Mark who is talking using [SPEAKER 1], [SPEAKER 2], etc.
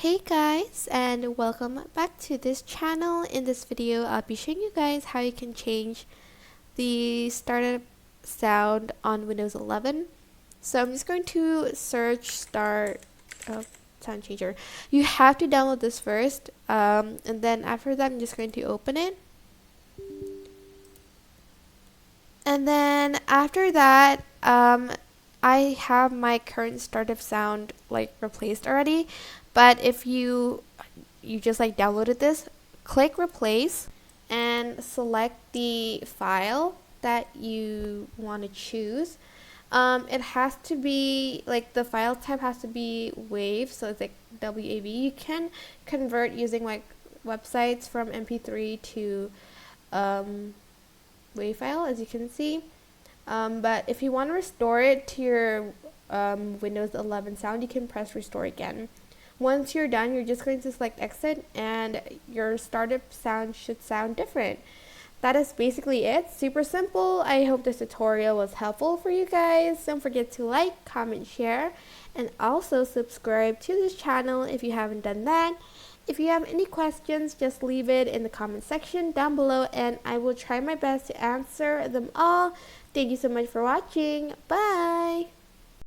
[SPEAKER 1] Hey guys, and welcome back to this channel. In this video I'll be showing you guys how you can change the startup sound on Windows 11. So I'm just going to search start sound changer. You have to download this first, and then after that I'm just going to open it. And then after that, I have my current startup sound replaced already. But if you just downloaded this, click replace and select the file that you want to choose. It has to be the file type has to be WAV, so it's WAV. You can convert using websites from MP3 to WAV file, as you can see. But if you want to restore it to your Windows 11 sound, you can press restore again. Once you're done, you're just going to select exit and your startup sound should sound different. That is basically it. Super simple. I hope this tutorial was helpful for you guys. Don't forget to like, comment, share, and also subscribe to this channel if you haven't done that. If you have any questions, just leave it in the comment section down below and I will try my best to answer them all. Thank you so much for watching. Bye!